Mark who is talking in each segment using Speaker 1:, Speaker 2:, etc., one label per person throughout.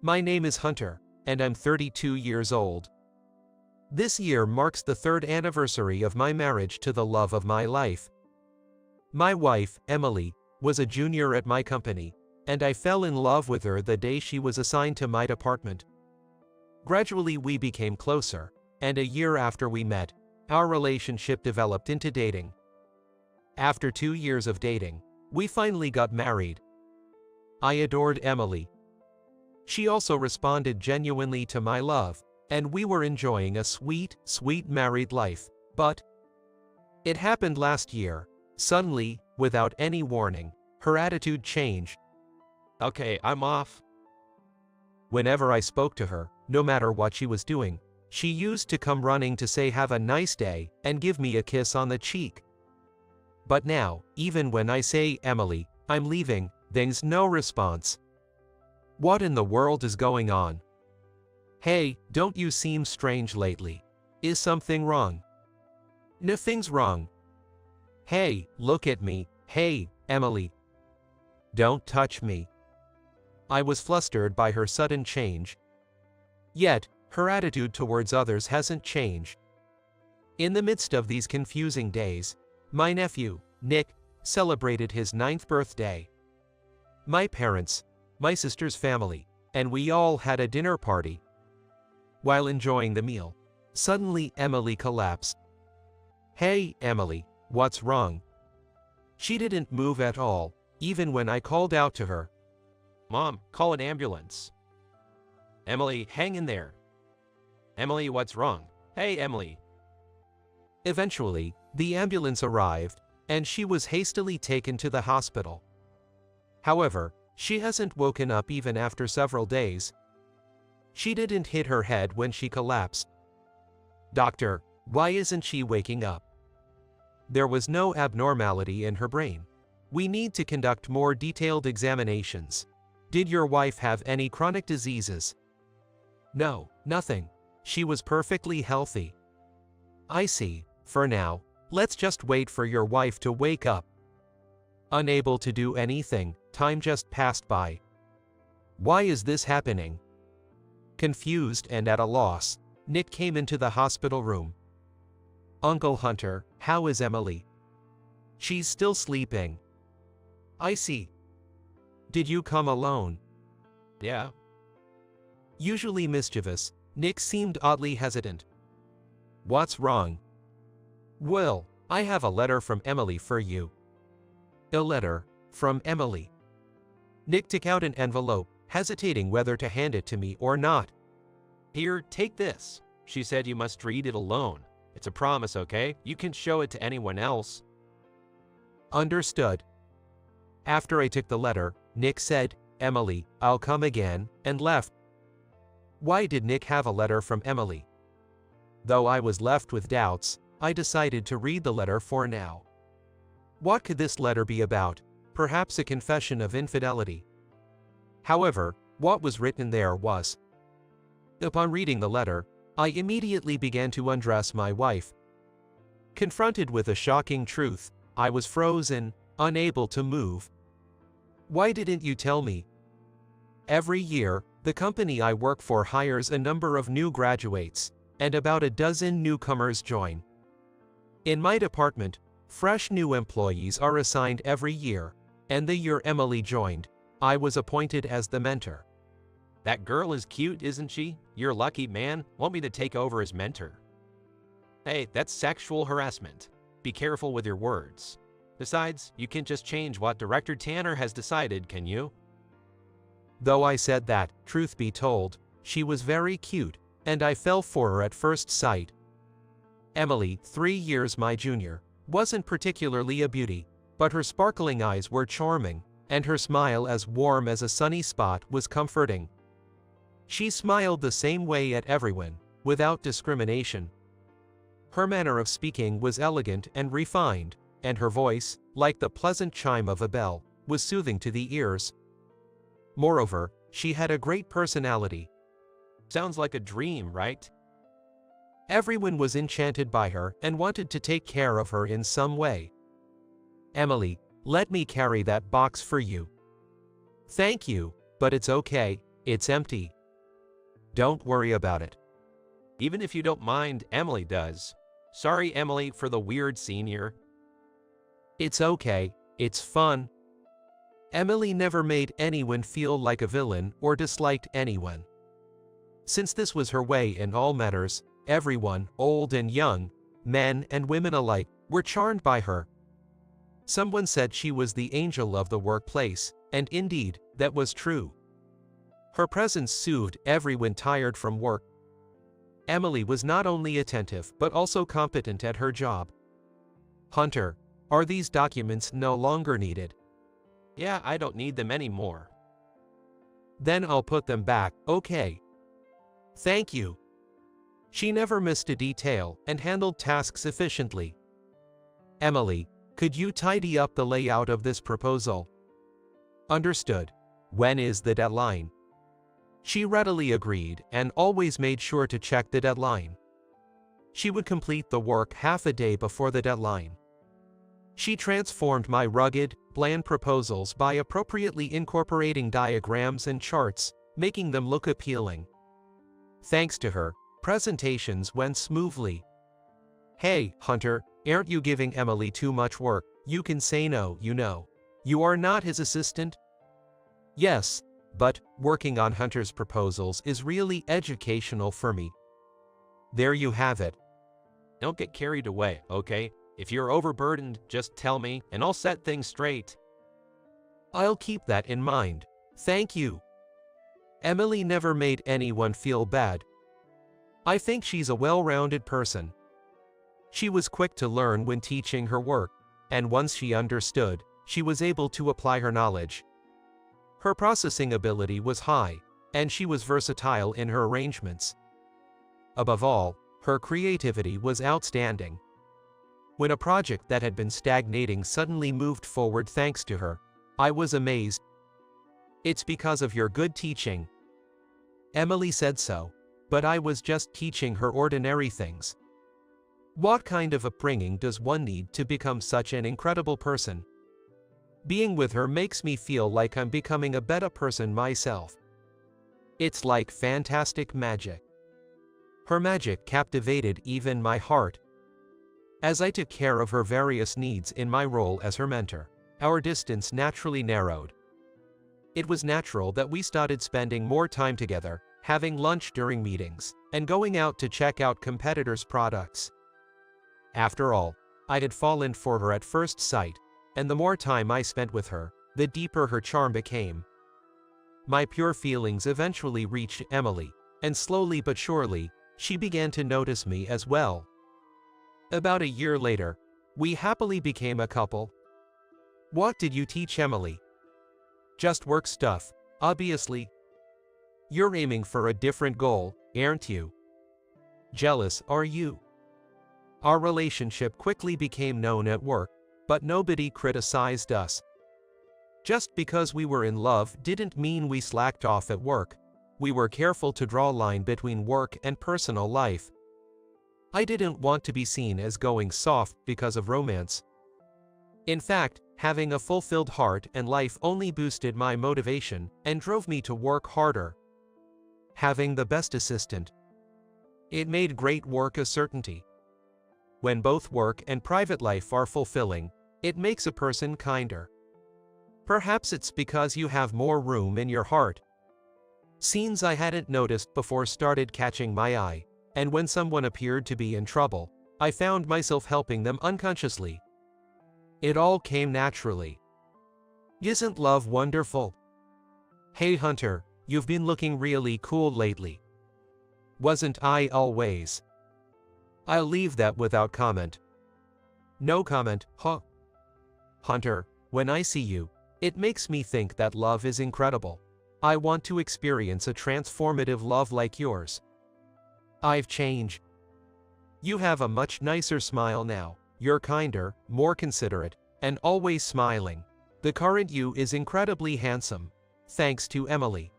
Speaker 1: My name is Hunter, and I'm 32 years old. This year marks the 3rd anniversary of my marriage to the love of my life. My wife, Emily, was a junior at my company, and I fell in love with her the day she was assigned to my department. Gradually we became closer, and a year after we met, our relationship developed into dating. After 2 years of dating, we finally got married. I adored Emily. She also responded genuinely to my love, and we were enjoying a sweet, sweet married life, but it happened last year. Suddenly, without any warning, her attitude changed.
Speaker 2: Okay, I'm off.
Speaker 1: Whenever I spoke to her, no matter what she was doing, she used to come running to say have a nice day and give me a kiss on the cheek. But now, even when I say, Emily, I'm leaving, there's no response. What in the world is going on? Hey, don't you seem strange lately? Is something wrong? Nothing's wrong. Hey, look at me. Hey, Emily. Don't touch me. I was flustered by her sudden change. Yet, her attitude towards others hasn't changed. In the midst of these confusing days, my nephew, Nick, celebrated his 9th birthday. My parents, my sister's family, and we all had a dinner party. While enjoying the meal, suddenly Emily collapsed. Hey, Emily, what's wrong? She didn't move at all, even when I called out to her.
Speaker 2: Mom, call an ambulance. Emily, hang in there. Emily, what's wrong? Hey, Emily.
Speaker 1: Eventually, the ambulance arrived, and she was hastily taken to the hospital. However, she hasn't woken up even after several days. She didn't hit her head when she collapsed. Doctor, why isn't she waking up? There was no abnormality in her brain. We need to conduct more detailed examinations. Did your wife have any chronic diseases? No, nothing. She was perfectly healthy. I see. For now, let's just wait for your wife to wake up. Unable to do anything, time just passed by. Why is this happening? Confused and at a loss, Nick came into the hospital room. Uncle Hunter, how is Emily? She's still sleeping. I see. Did you come alone?
Speaker 2: Yeah.
Speaker 1: Usually mischievous, Nick seemed oddly hesitant. What's wrong? Well, I have a letter from Emily for you. A letter from Emily. Nick took out an envelope, hesitating whether to hand it to me or not.
Speaker 2: Here, take this. She said you must read it alone. It's a promise, okay? You can show it to anyone else.
Speaker 1: Understood. After I took the letter, Nick said, Emily, I'll come again, and left. Why did Nick have a letter from Emily? Though I was left with doubts, I decided to read the letter for now. What could this letter be about? Perhaps a confession of infidelity. However, what was written there was. Upon reading the letter, I immediately began to undress my wife. Confronted with a shocking truth, I was frozen, unable to move. Why didn't you tell me? Every year, the company I work for hires a number of new graduates, and about a dozen newcomers join. In my department, fresh new employees are assigned every year, and the year Emily joined, I was appointed as the mentor.
Speaker 2: That girl is cute, isn't she? You're lucky, man. Want me to take over as mentor? Hey, that's sexual harassment. Be careful with your words. Besides, you can't just change what Director Tanner has decided, can you?
Speaker 1: Though I said that, truth be told, she was very cute, and I fell for her at first sight. Emily, 3 years my junior, wasn't particularly a beauty, but her sparkling eyes were charming, and her smile as warm as a sunny spot was comforting. She smiled the same way at everyone, without discrimination. Her manner of speaking was elegant and refined, and her voice, like the pleasant chime of a bell, was soothing to the ears. Moreover, she had a great personality.
Speaker 2: Sounds like a dream, right?
Speaker 1: Everyone was enchanted by her and wanted to take care of her in some way. Emily, let me carry that box for you. Thank you, but it's okay, It's empty. Don't worry about it.
Speaker 2: Even if you don't mind, Emily does. Sorry, Emily, for the weird senior.
Speaker 1: It's okay, it's fun. Emily never made anyone feel like a villain or disliked anyone. Since this was her way in all matters, everyone, old and young, men and women alike, were charmed by her. Someone said she was the angel of the workplace, and indeed, that was true. Her presence soothed everyone tired from work. Emily was not only attentive but also competent at her job. Hunter, are these documents no longer needed?
Speaker 2: Yeah, I don't need them anymore.
Speaker 1: Then I'll put them back, okay? Thank you. She never missed a detail and handled tasks efficiently. Emily, could you tidy up the layout of this proposal? Understood. When is the deadline? She readily agreed and always made sure to check the deadline. She would complete the work half a day before the deadline. She transformed my rugged, bland proposals by appropriately incorporating diagrams and charts, making them look appealing. Thanks to her, presentations went smoothly. Hey, Hunter, aren't you giving Emily too much work? You can say no, you know. You are not his assistant? Yes, but working on Hunter's proposals is really educational for me. There you have it.
Speaker 2: Don't get carried away, okay? If you're overburdened, just tell me, and I'll set things straight.
Speaker 1: I'll keep that in mind. Thank you. Emily never made anyone feel bad. I think she's a well-rounded person. She was quick to learn when teaching her work, and once she understood, she was able to apply her knowledge. Her processing ability was high, and she was versatile in her arrangements. Above all, her creativity was outstanding. When a project that had been stagnating suddenly moved forward thanks to her, I was amazed. It's because of your good teaching. Emily said so, but I was just teaching her ordinary things. What kind of upbringing does one need to become such an incredible person? Being with her makes me feel like I'm becoming a better person myself. It's like fantastic magic. Her magic captivated even my heart. As I took care of her various needs in my role as her mentor, our distance naturally narrowed. It was natural that we started spending more time together, having lunch during meetings, and going out to check out competitors' products. After all, I had fallen for her at first sight, and the more time I spent with her, the deeper her charm became. My pure feelings eventually reached Emily, and slowly but surely, she began to notice me as well. About a year later, we happily became a couple. What did you teach Emily? Just work stuff, obviously. You're aiming for a different goal, aren't you? Jealous, are you? Our relationship quickly became known at work, but nobody criticized us. Just because we were in love didn't mean we slacked off at work. We were careful to draw a line between work and personal life. I didn't want to be seen as going soft because of romance. In fact, having a fulfilled heart and life only boosted my motivation and drove me to work harder. Having the best assistant. It made great work a certainty. When both work and private life are fulfilling, it makes a person kinder. Perhaps it's because you have more room in your heart. Scenes I hadn't noticed before started catching my eye, and when someone appeared to be in trouble, I found myself helping them unconsciously. It all came naturally. Isn't love wonderful? Hey Hunter, you've been looking really cool lately. Wasn't I always? I'll leave that without comment. No comment, huh? Hunter, when I see you, it makes me think that love is incredible. I want to experience a transformative love like yours. I've changed. You have a much nicer smile now. You're kinder, more considerate, and always smiling. The current you is incredibly handsome, thanks to Emily.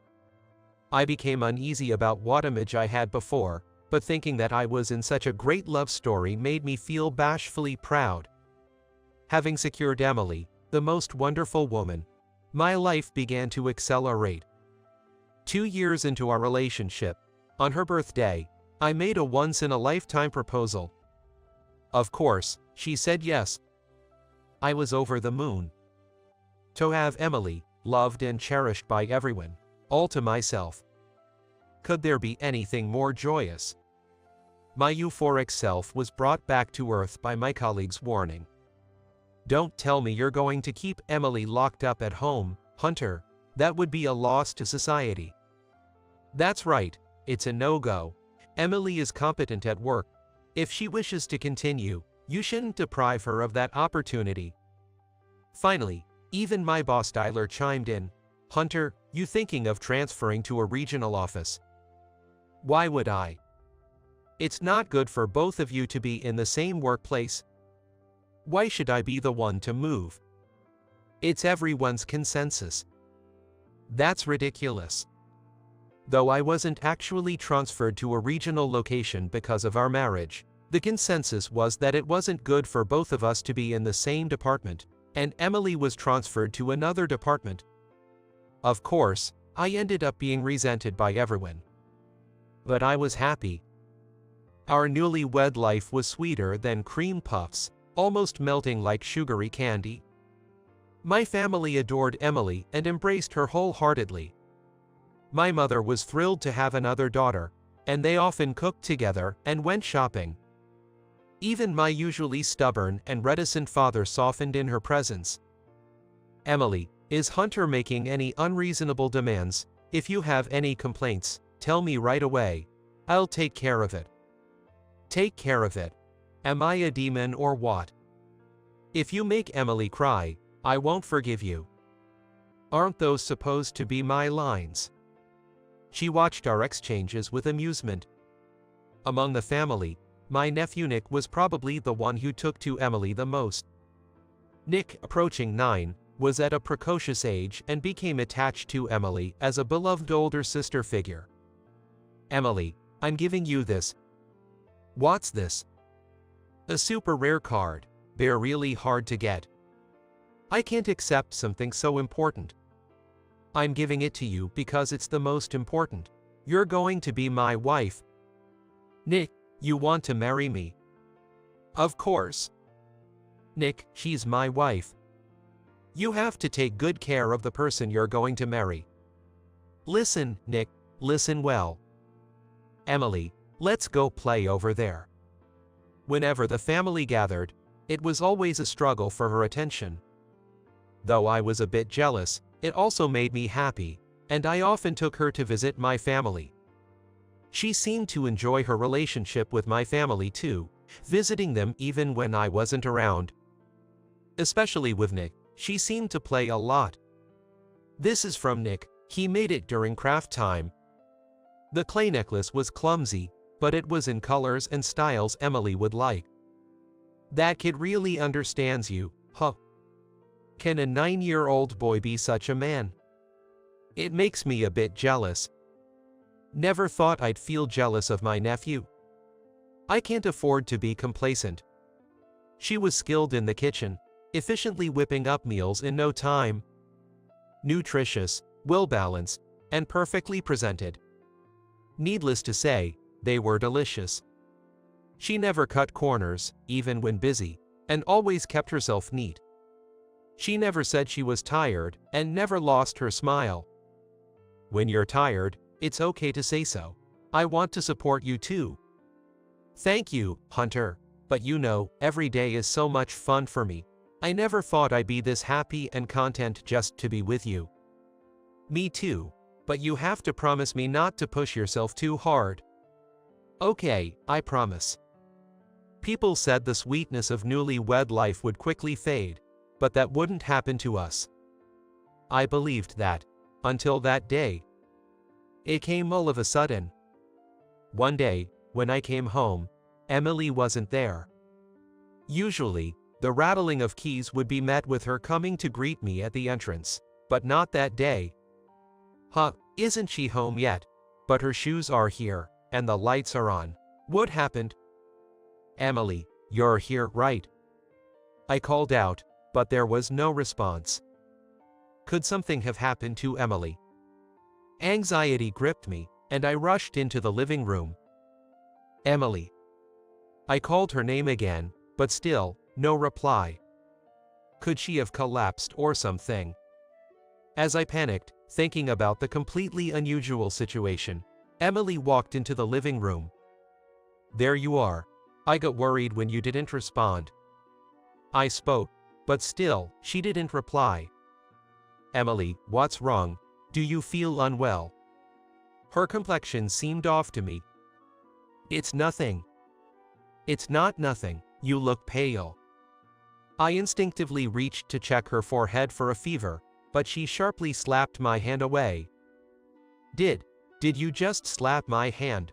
Speaker 1: I became uneasy about what image I had before, but thinking that I was in such a great love story made me feel bashfully proud. Having secured Emily, the most wonderful woman, my life began to accelerate. 2 years into our relationship, on her birthday, I made a once-in-a-lifetime proposal. Of course, she said yes. I was over the moon. To have Emily, loved and cherished by everyone, all to myself. Could there be anything more joyous? My euphoric self was brought back to earth by my colleague's warning. Don't tell me you're going to keep Emily locked up at home, Hunter. That would be a loss to society. That's right, it's a no-go. Emily is competent at work. If she wishes to continue, you shouldn't deprive her of that opportunity. Finally, even my boss Tyler chimed in. Hunter, you thinking of transferring to a regional office? Why would I? It's not good for both of you to be in the same workplace. Why should I be the one to move? It's everyone's consensus. That's ridiculous. Though I wasn't actually transferred to a regional location because of our marriage, the consensus was that it wasn't good for both of us to be in the same department, and Emily was transferred to another department. Of course, I ended up being resented by everyone. But I was happy. Our newlywed life was sweeter than cream puffs, almost melting like sugary candy. My family adored Emily and embraced her wholeheartedly. My mother was thrilled to have another daughter, and they often cooked together and went shopping. Even my usually stubborn and reticent father softened in her presence. Emily, is Hunter making any unreasonable demands? If you have any complaints, tell me right away. I'll take care of it. Take care of it. Am I a demon or what? If you make Emily cry, I won't forgive you. Aren't those supposed to be my lines? She watched our exchanges with amusement. Among the family, my nephew Nick was probably the one who took to Emily the most. Nick, approaching 9, was at a precocious age and became attached to Emily as a beloved older sister figure. Emily, I'm giving you this. What's this? A super rare card. They're really hard to get. I can't accept something so important. I'm giving it to you because it's the most important. You're going to be my wife. Nick, you want to marry me? Of course. Nick, she's my wife. You have to take good care of the person you're going to marry. Listen, Nick, listen well. Emily, let's go play over there. Whenever the family gathered, it was always a struggle for her attention. Though I was a bit jealous, it also made me happy, and I often took her to visit my family. She seemed to enjoy her relationship with my family too, visiting them even when I wasn't around. Especially with Nick, she seemed to play a lot. This is from Nick, he made it during craft time. The clay necklace was clumsy, but it was in colors and styles Emily would like. That kid really understands you, huh? Can a 9-year-old boy be such a man? It makes me a bit jealous. Never thought I'd feel jealous of my nephew. I can't afford to be complacent. She was skilled in the kitchen, efficiently whipping up meals in no time. Nutritious, well-balanced, and perfectly presented. Needless to say, they were delicious. She never cut corners, even when busy, and always kept herself neat. She never said she was tired, and never lost her smile. When you're tired, it's okay to say so. I want to support you too. Thank you, Hunter, but you know, every day is so much fun for me. I never thought I'd be this happy and content just to be with you. Me too, but you have to promise me not to push yourself too hard. Okay, I promise. People said the sweetness of newlywed life would quickly fade, but that wouldn't happen to us. I believed that, until that day. It came all of a sudden. One day, when I came home, Emily wasn't there. Usually, the rattling of keys would be met with her coming to greet me at the entrance, but not that day. Huh, isn't she home yet? But her shoes are here, and the lights are on. What happened? Emily, you're here, right? I called out, but there was no response. Could something have happened to Emily? Anxiety gripped me, and I rushed into the living room. Emily. I called her name again, but still, no reply. Could she have collapsed or something? As I panicked, thinking about the completely unusual situation, Emily walked into the living room. There you are. I got worried when you didn't respond. I spoke, but still, she didn't reply. Emily, what's wrong? Do you feel unwell? Her complexion seemed off to me. It's nothing. It's not nothing, you look pale. I instinctively reached to check her forehead for a fever, but she sharply slapped my hand away. Did you just slap my hand?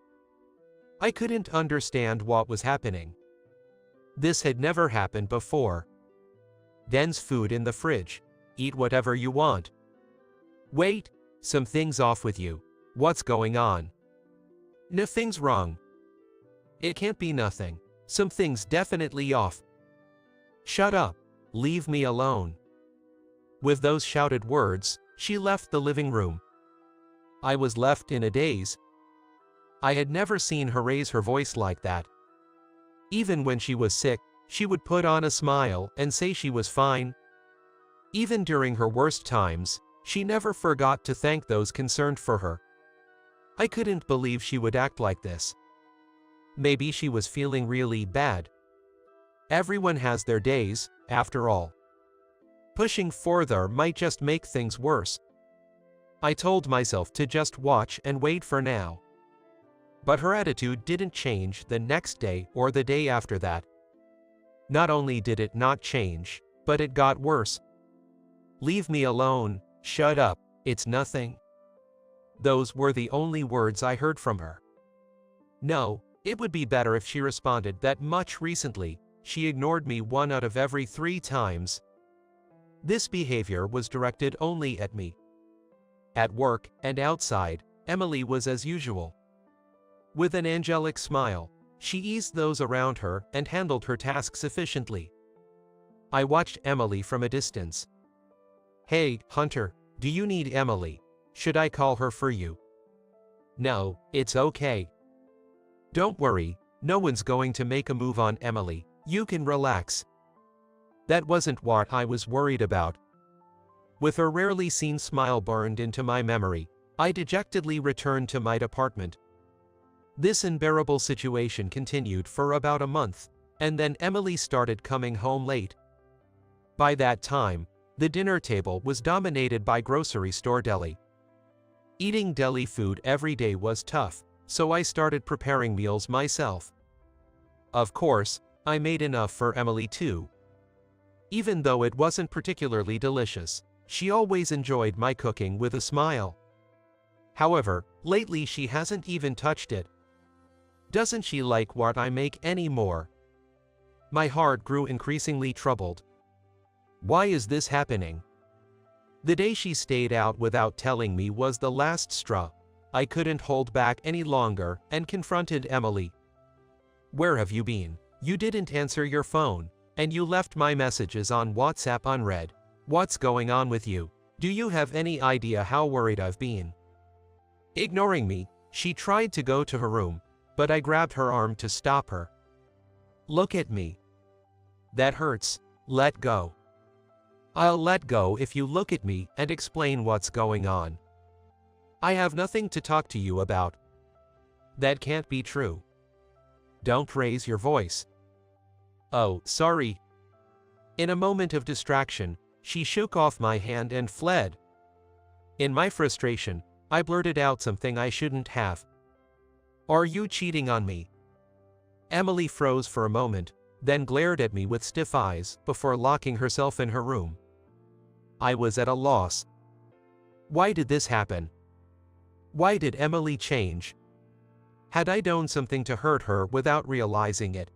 Speaker 1: I couldn't understand what was happening. This had never happened before. There's food in the fridge. Eat whatever you want. Wait, something's off with you. What's going on? Nothing's wrong. It can't be nothing. Something's definitely off. Shut up. Leave me alone. With those shouted words, she left the living room. I was left in a daze. I had never seen her raise her voice like that. Even when she was sick, she would put on a smile and say she was fine. Even during her worst times, she never forgot to thank those concerned for her. I couldn't believe she would act like this. Maybe she was feeling really bad. Everyone has their days, after all. Pushing further might just make things worse. I told myself to just watch and wait for now. But her attitude didn't change the next day or the day after that. Not only did it not change, but it got worse. Leave me alone, shut up, it's nothing. Those were the only words I heard from her. No, it would be better if she responded that much recently. She ignored me 1 out of every 3 times. This behavior was directed only at me. At work and outside, Emily was as usual. With an angelic smile, she eased those around her and handled her tasks efficiently. I watched Emily from a distance. Hey, Hunter, do you need Emily? Should I call her for you? No, it's okay. Don't worry, no one's going to make a move on Emily. You can relax. That wasn't what I was worried about. With her rarely seen smile burned into my memory, I dejectedly returned to my apartment. This unbearable situation continued for about a month, and then Emily started coming home late. By that time, the dinner table was dominated by grocery store deli. Eating deli food every day was tough, so I started preparing meals myself. Of course, I made enough for Emily too. Even though it wasn't particularly delicious, she always enjoyed my cooking with a smile. However, lately she hasn't even touched it. Doesn't she like what I make anymore? My heart grew increasingly troubled. Why is this happening? The day she stayed out without telling me was the last straw. I couldn't hold back any longer and confronted Emily. Where have you been? You didn't answer your phone, and you left my messages on WhatsApp unread. What's going on with you? Do you have any idea how worried I've been? Ignoring me, she tried to go to her room, but I grabbed her arm to stop her. Look at me. That hurts. Let go. I'll let go if you look at me and explain what's going on. I have nothing to talk to you about. That can't be true. Don't raise your voice. Oh, sorry. In a moment of distraction, she shook off my hand and fled. In my frustration, I blurted out something I shouldn't have. Are you cheating on me? Emily froze for a moment, then glared at me with stiff eyes before locking herself in her room. I was at a loss. Why did this happen? Why did Emily change? Had I done something to hurt her without realizing it?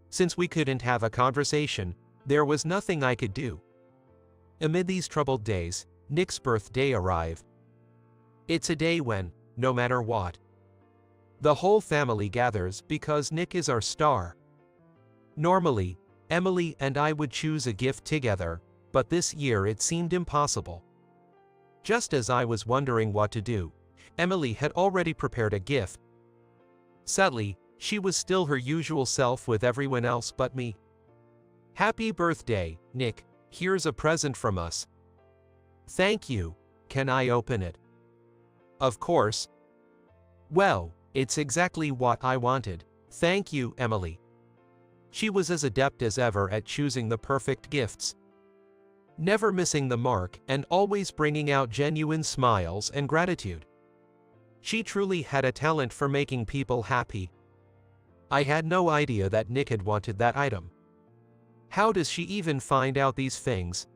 Speaker 1: Since we couldn't have a conversation, there was nothing I could do. Amid these troubled days, Nick's birthday arrived. It's a day when, no matter what, the whole family gathers because Nick is our star. Normally, Emily and I would choose a gift together, but this year it seemed impossible. Just as I was wondering what to do, Emily had already prepared a gift. Sadly, she was still her usual self with everyone else but me. "Happy birthday, Nick. Here's a present from us." "Thank you. Can I open it?" "Of course." "Well, it's exactly what I wanted. Thank you, Emily." She was as adept as ever at choosing the perfect gifts, never missing the mark and always bringing out genuine smiles and gratitude. She truly had a talent for making people happy. I had no idea that Nick had wanted that item. How does she even find out these things?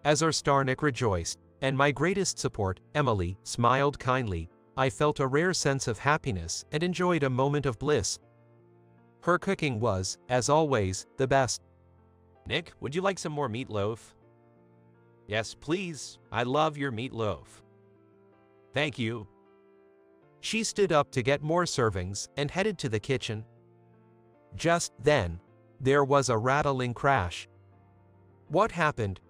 Speaker 1: As our star Nick rejoiced, and my greatest support, Emily, smiled kindly, I felt a rare sense of happiness and enjoyed a moment of bliss. Her cooking was, as always, the best.
Speaker 2: "Nick, would you like some more meatloaf?" "Yes, please. I love your meatloaf." "Thank you."
Speaker 1: She stood up to get more servings and headed to the kitchen. Just then, there was a rattling crash. What happened?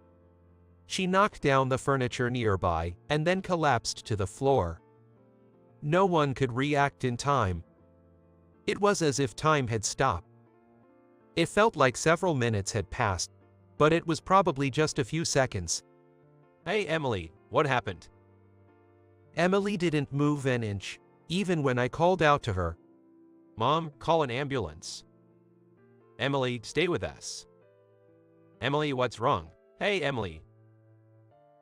Speaker 1: She knocked down the furniture nearby and then collapsed to the floor. No one could react in time. It was as if time had stopped. It felt like several minutes had passed, but it was probably just a few seconds.
Speaker 2: "Hey, Emily, what happened?"
Speaker 1: Emily didn't move an inch, even when I called out to her.
Speaker 2: "Mom, call an ambulance." "Emily, stay with us." "Emily, what's wrong?" "Hey, Emily."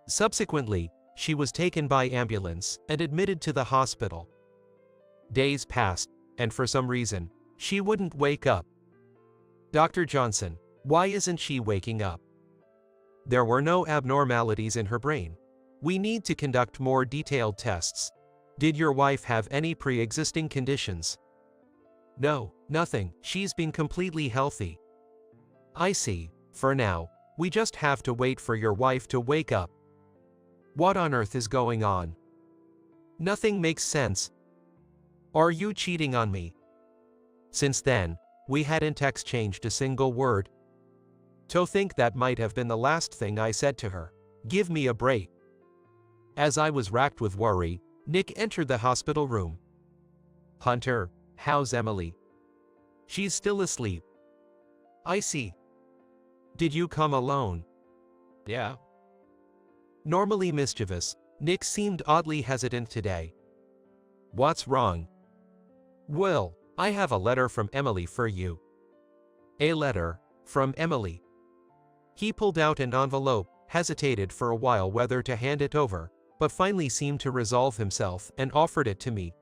Speaker 1: Subsequently, she was taken by ambulance and admitted to the hospital. Days passed, and for some reason, she wouldn't wake up. "Dr. Johnson, why isn't she waking up?" There were no abnormalities in her brain. "We need to conduct more detailed tests. Did your wife have any pre-existing conditions?" "No, nothing. She's been completely healthy." "I see. For now, we just have to wait for your wife to wake up." What on earth is going on? Nothing makes sense. Are you cheating on me? Since then, we hadn't exchanged a single word. To think that might have been the last thing I said to her. Give me a break. As I was racked with worry, Nick entered the hospital room. "Hunter, how's Emily?" "She's still asleep." "I see. Did you come alone?"
Speaker 2: "Yeah."
Speaker 1: Normally mischievous, Nick seemed oddly hesitant today. "What's wrong?" "Well, I have a letter from Emily for you." "A letter from Emily?" He pulled out an envelope, hesitated for a while whether to hand it over, but finally seemed to resolve himself and offered it to me.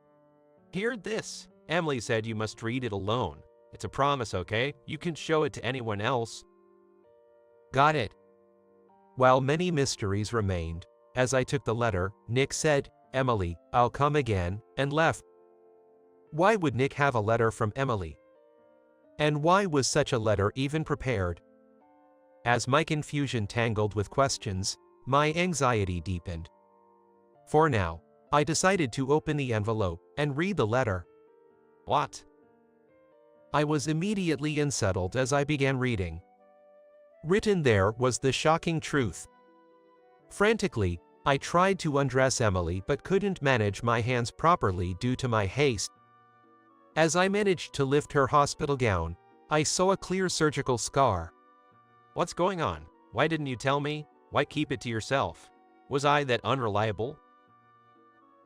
Speaker 2: "Hear this. Emily said you must read it alone. It's a promise, okay? You can show it to anyone else."
Speaker 1: Got it. While many mysteries remained, as I took the letter, Nick said, "Emily, I'll come again," and left. Why would Nick have a letter from Emily? And why was such a letter even prepared? As my confusion tangled with questions, my anxiety deepened. For now, I decided to open the envelope and read the letter.
Speaker 2: "What?"
Speaker 1: I was immediately unsettled as I began reading. Written there was the shocking truth. Frantically, I tried to undress Emily but couldn't manage my hands properly due to my haste. As I managed to lift her hospital gown, I saw a clear surgical scar.
Speaker 2: "What's going on? Why didn't you tell me? Why keep it to yourself? Was I that unreliable?"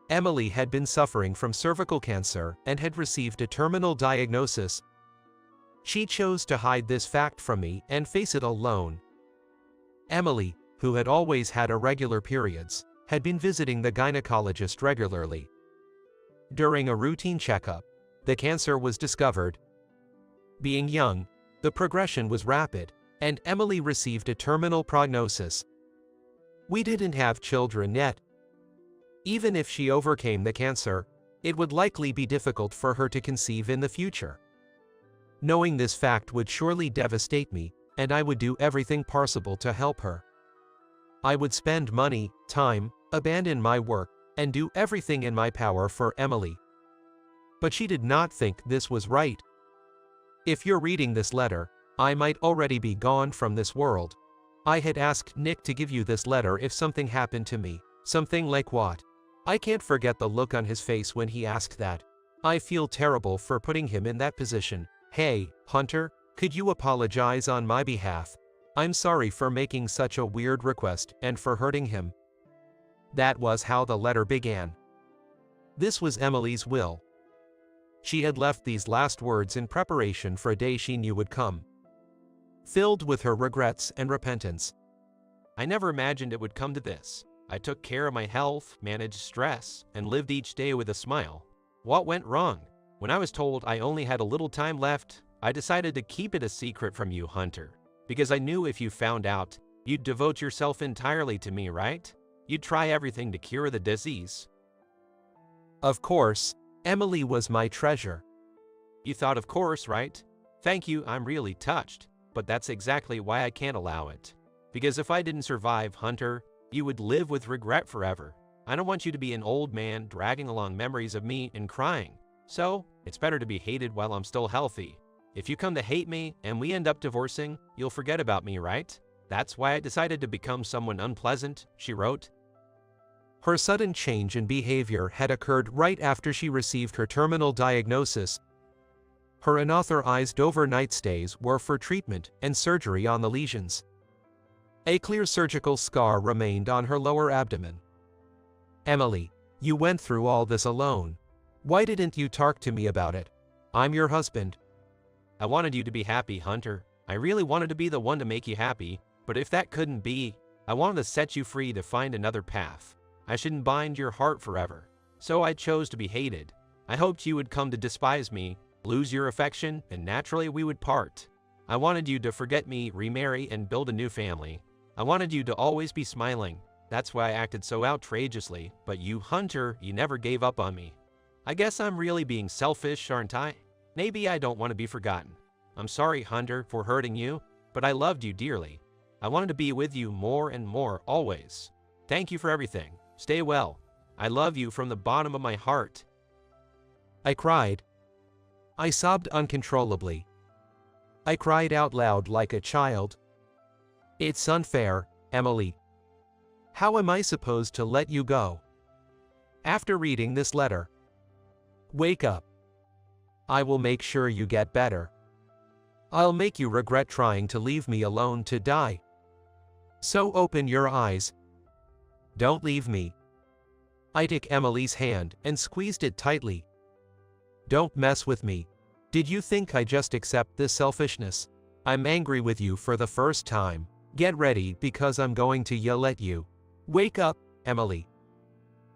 Speaker 1: Emily had been suffering from cervical cancer and had received a terminal diagnosis. She chose to hide this fact from me and face it alone. Emily, who had always had irregular periods, had been visiting the gynecologist regularly. During a routine checkup, the cancer was discovered. Being young, the progression was rapid, and Emily received a terminal prognosis. We didn't have children yet. Even if she overcame the cancer, it would likely be difficult for her to conceive in the future. Knowing this fact would surely devastate me, and I would do everything possible to help her. I would spend money, time, abandon my work, and do everything in my power for Emily. But she did not think this was right. If you're reading this letter, I might already be gone from this world. I had asked Nick to give you this letter if something happened to me, Something like what? I can't forget the look on his face when he asked that. I feel terrible for putting him in that position. Hey, Hunter, could you apologize on my behalf? I'm sorry for making such a weird request and for hurting him. That was how the letter began. This was Emily's will. She had left these last words in preparation for a day she knew would come, filled with her regrets and repentance.
Speaker 2: I never imagined it would come to this. I took care of my health, managed stress, and lived each day with a smile. What went wrong? When I was told I only had a little time left, I decided to keep it a secret from you, Hunter. Because I knew if you found out, you'd devote yourself entirely to me, right? You'd try everything to cure the disease.
Speaker 1: Of course, Emily was my treasure.
Speaker 2: You thought of course, right? Thank you, I'm really touched. But that's exactly why I can't allow it. Because if I didn't survive, Hunter, you would live with regret forever. I don't want you to be an old man dragging along memories of me and crying. So, it's better to be hated while I'm still healthy. If you come to hate me and we end up divorcing, you'll forget about me, right? That's why I decided to become someone unpleasant, she wrote.
Speaker 1: Her sudden change in behavior had occurred right after she received her terminal diagnosis. Her unauthorized overnight stays were for treatment and surgery on the lesions. A clear surgical scar remained on her lower abdomen. Emily, you went through all this alone. Why didn't you talk to me about it? I'm your husband.
Speaker 2: I wanted you to be happy, Hunter. I really wanted to be the one to make you happy, but if that couldn't be, I wanted to set you free to find another path. I shouldn't bind your heart forever. So I chose to be hated. I hoped you would come to despise me, lose your affection, and naturally we would part. I wanted you to forget me, remarry, and build a new family. I wanted you to always be smiling. That's why I acted so outrageously, but you, Hunter, you never gave up on me. I guess I'm really being selfish, aren't I? Maybe I don't want to be forgotten. I'm sorry, Hunter, for hurting you, but I loved you dearly. I wanted to be with you more and more, always. Thank you for everything. Stay well. I love you from the bottom of my heart.
Speaker 1: I cried. I sobbed uncontrollably. I cried out loud like a child. It's unfair, Emily. How am I supposed to let you go? After reading this letter, wake up. I will make sure you get better. I'll make you regret trying to leave me alone to die. So open your eyes. Don't leave me. I took Emily's hand and squeezed it tightly. Don't mess with me. Did you think I just accept this selfishness? I'm angry with you for the first time. Get ready because I'm going to yell at you. Wake up, Emily.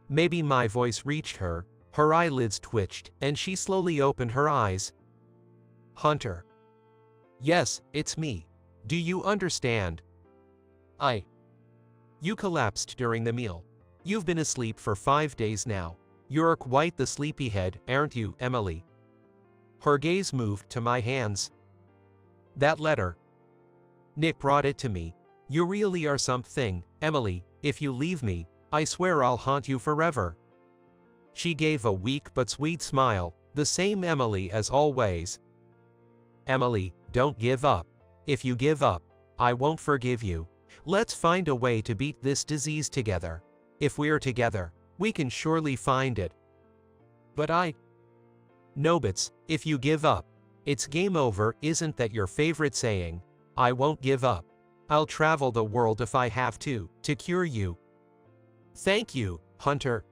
Speaker 1: Maybe my voice reached her, her eyelids twitched, and she slowly opened her eyes. Hunter. Yes, it's me. Do you understand? You collapsed during the meal. You've been asleep for 5 days now. You're quite the sleepyhead, aren't you, Emily? Her gaze moved to my hands. That letter. Nick brought it to me. You really are something, Emily. If you leave me, I swear I'll haunt you forever. She gave a weak but sweet smile, the same Emily as always. Emily, don't give up. If you give up, I won't forgive you. Let's find a way to beat this disease together. If we're together, we can surely find it. But No, Bits, if you give up, it's game over. Isn't that your favorite saying? I won't give up. I'll travel the world if I have to cure you. Thank you, Hunter.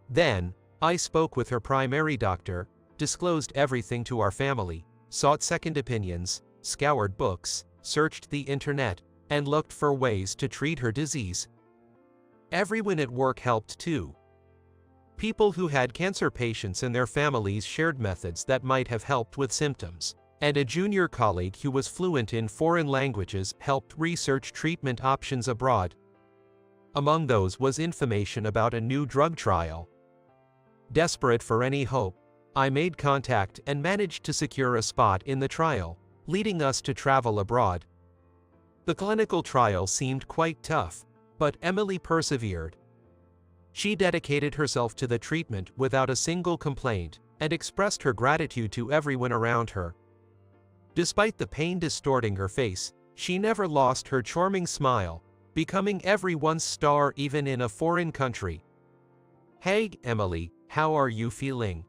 Speaker 1: Then, I spoke with her primary doctor, disclosed everything to our family, sought second opinions, scoured books, searched the internet, and looked for ways to treat her disease. Everyone at work helped too. People who had cancer patients in their families shared methods that might have helped with symptoms, and a junior colleague who was fluent in foreign languages helped research treatment options abroad. Among those was information about a new drug trial. Desperate for any hope, I made contact and managed to secure a spot in the trial, leading us to travel abroad. The clinical trial seemed quite tough, but Emily persevered. She dedicated herself to the treatment without a single complaint and expressed her gratitude to everyone around her. Despite the pain distorting her face, she never lost her charming smile, becoming everyone's star even in a foreign country. Hey, Emily, how are you feeling?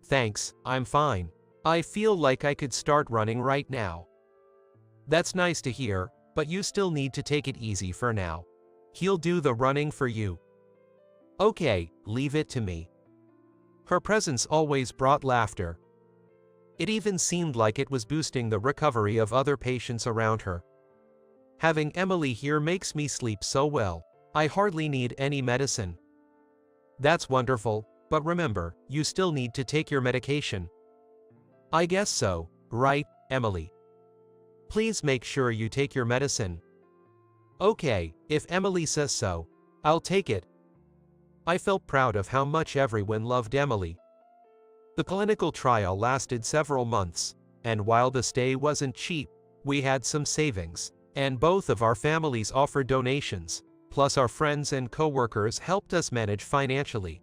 Speaker 1: Thanks, I'm fine. I feel like I could start running right now. That's nice to hear, but you still need to take it easy for now. He'll do the running for you. Okay, leave it to me. Her presence always brought laughter. It even seemed like it was boosting the recovery of other patients around her. Having Emily here makes me sleep so well. I hardly need any medicine. That's wonderful, but remember, you still need to take your medication. I guess so, right, Emily? Please make sure you take your medicine. Okay, if Emily says so, I'll take it. I felt proud of how much everyone loved Emily. The clinical trial lasted several months, and while the stay wasn't cheap, we had some savings, and both of our families offered donations, plus our friends and co-workers helped us manage financially.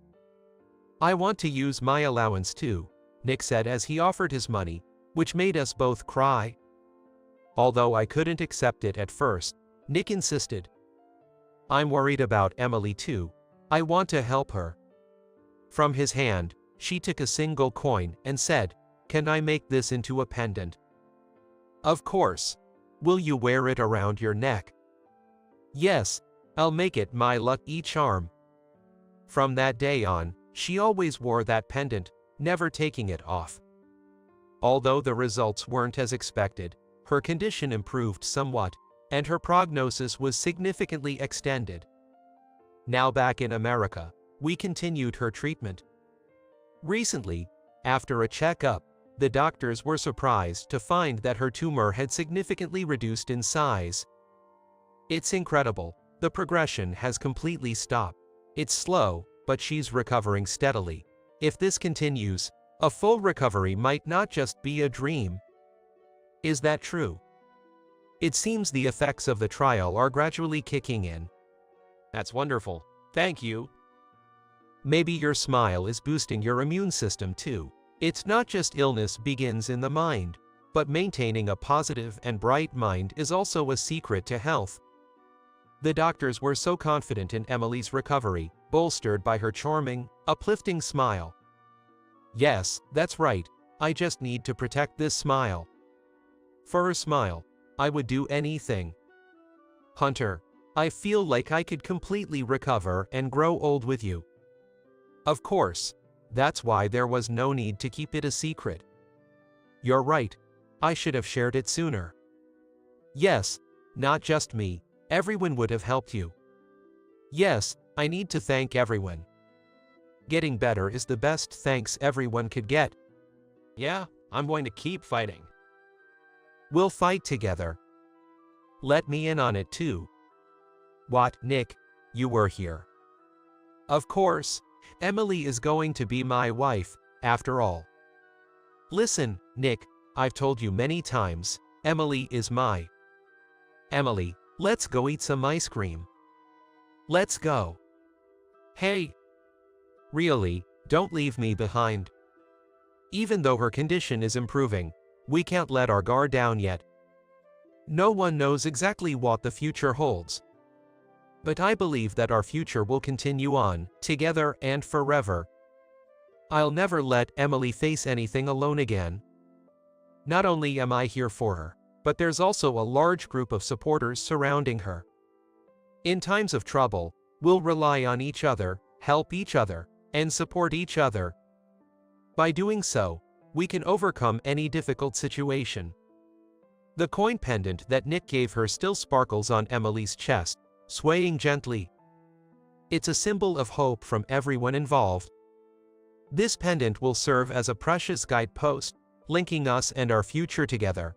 Speaker 1: I want to use my allowance too, Nick said as he offered his money, which made us both cry. Although I couldn't accept it at first, Nick insisted. I'm worried about Emily too. I want to help her. From his hand, she took a single coin and said, "Can I make this into a pendant?" Of course. Will you wear it around your neck? Yes, I'll make it my lucky charm. From that day on, she always wore that pendant, never taking it off. Although the results weren't as expected, her condition improved somewhat, and her prognosis was significantly extended. Now back in America, we continued her treatment. Recently, after a checkup, the doctors were surprised to find that her tumor had significantly reduced in size. It's incredible, the progression has completely stopped. It's slow, but she's recovering steadily. If this continues, a full recovery might not just be a dream. Is that true? It seems the effects of the trial are gradually kicking in.
Speaker 2: That's wonderful. Thank you.
Speaker 1: Maybe your smile is boosting your immune system too. It's not just illness begins in the mind, but maintaining a positive and bright mind is also a secret to health. The doctors were so confident in Emily's recovery, bolstered by her charming, uplifting smile. Yes, that's right, I just need to protect this smile. For her smile, I would do anything. Hunter, I feel like I could completely recover and grow old with you. Of course, that's why there was no need to keep it a secret. You're right, I should have shared it sooner. Yes, not just me, everyone would have helped you. Yes, I need to thank everyone. Getting better is the best thanks everyone could get.
Speaker 2: Yeah, I'm going to keep fighting.
Speaker 1: We'll fight together. Let me in on it too. What, Nick? You were here. Of course, Emily is going to be my wife, after all. Listen, Nick, I've told you many times, Emily is my. Emily, let's go eat some ice cream. Let's go. Hey. Really, don't leave me behind. Even though her condition is improving, we can't let our guard down yet. No one knows exactly what the future holds. But I believe that our future will continue on, together and forever. I'll never let Emily face anything alone again. Not only am I here for her, but there's also a large group of supporters surrounding her. In times of trouble, we'll rely on each other, help each other, and support each other. By doing so, we can overcome any difficult situation. The coin pendant that Nick gave her still sparkles on Emily's chest, swaying gently. It's a symbol of hope from everyone involved. This pendant will serve as a precious guidepost, linking us and our future together.